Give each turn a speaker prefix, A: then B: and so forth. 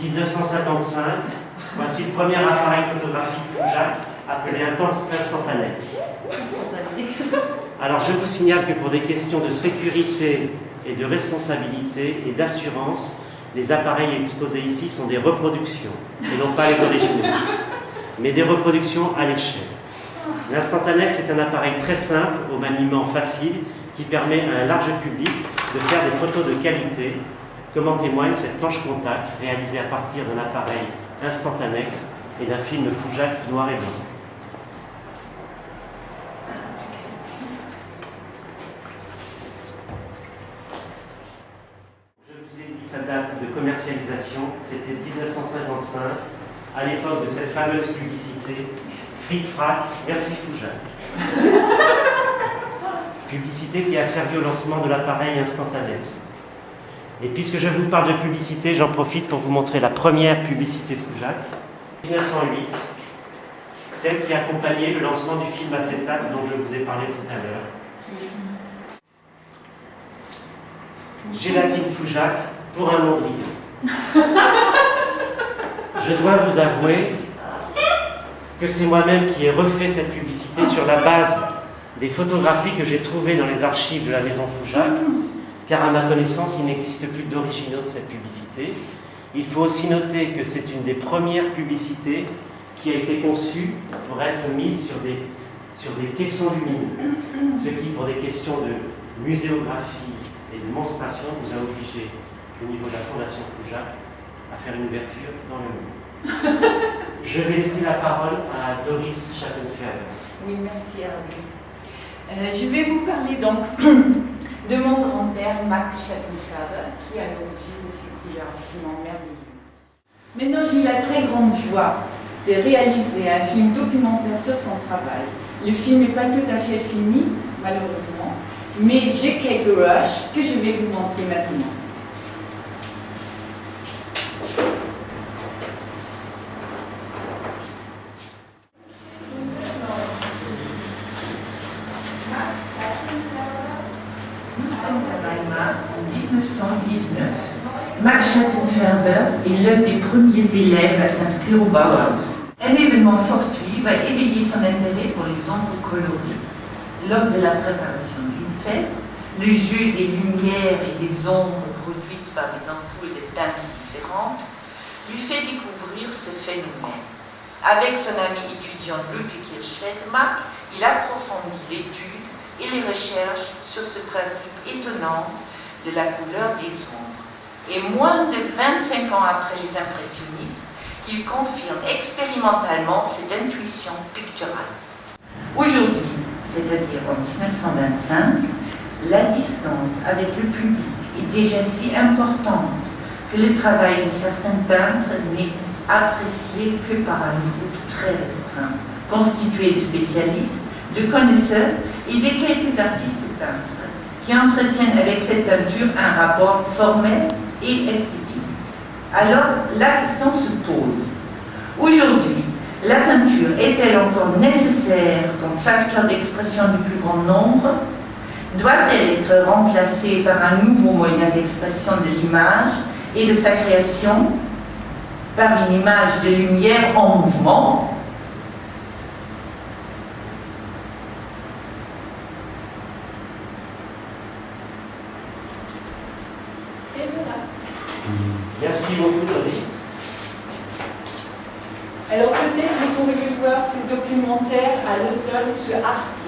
A: 1955, voici le premier appareil photographique Foujac appelé Instantanex. Alors je vous signale que pour des questions de sécurité et de responsabilité et d'assurance, les appareils exposés ici sont des reproductions et non pas les originaux, mais des reproductions à l'échelle. L'Instantanex est un appareil très simple, au maniement facile, qui permet à un large public de faire des photos de qualité, comme en témoigne cette planche contact réalisée à partir d'un appareil Instantanex et d'un film Foujac noir et blanc. Je vous ai dit sa date de commercialisation, c'était 1955, à l'époque de cette fameuse publicité Fric-Frac, merci Foujac. Publicité qui a servi au lancement de l'appareil Instantanex. Et puisque je vous parle de publicité, j'en profite pour vous montrer la première publicité Foujac, 1908, celle qui accompagnait le lancement du film Acétate dont je vous ai parlé tout à l'heure. Gélatine Foujac pour un Mondrian. Je dois vous avouer que c'est moi-même qui ai refait cette publicité sur la base des photographies que j'ai trouvées dans les archives de la maison Foujac, car à ma connaissance, il n'existe plus d'originaux de cette publicité. Il faut aussi noter que c'est une des premières publicités qui a été conçue pour être mise sur des caissons lumineux, ce qui, pour des questions de muséographie et de monstration, nous a obligés, au niveau de la Fondation Foujac, à faire une ouverture dans le mur. Je vais laisser la parole à Doris Schattenferber.
B: Oui, merci Hervé. Je vais vous parler donc de mon grand-père Max Schattenferber, qui est à l'origine de ces couleurs absolument merveilleuses. Maintenant, j'ai eu la très grande joie de réaliser un film documentaire sur son travail. Le film n'est pas tout à fait fini, malheureusement, mais j'ai quelques rushs que je vais vous montrer maintenant.
C: En 1919, Max Schattenferber est l'un des premiers élèves à s'inscrire au Bauhaus. Un événement fortuit va éveiller son intérêt pour les ombres colorées. Lors de la préparation d'une fête, le jeu des lumières et des ombres produites par des ampoules de teintes différentes lui fait découvrir ce phénomène. Avec son ami étudiant Ludwig Hirschfeld-Mack, il approfondit l'étude et les recherches sur ce principe étonnant de la couleur des ombres. Et moins de 25 ans après les impressionnistes, il confirme expérimentalement cette intuition picturale. Aujourd'hui, c'est-à-dire en 1925, la distance avec le public est déjà si importante que le travail de certains peintres n'est apprécié que par un groupe très restreint, constitué de spécialistes, de connaisseurs et de quelques artistes peintres qui entretiennent avec cette peinture un rapport formel et esthétique. Alors, la question se pose. Aujourd'hui, la peinture est-elle encore nécessaire comme facteur d'expression du plus grand nombre? Doit-elle être remplacée par un nouveau moyen d'expression de l'image et de sa création, par une image de lumière en mouvement?
B: Et voilà.
A: Merci beaucoup, Doris.
B: Alors peut-être vous pourriez voir ce documentaire à l'automne sur Arte.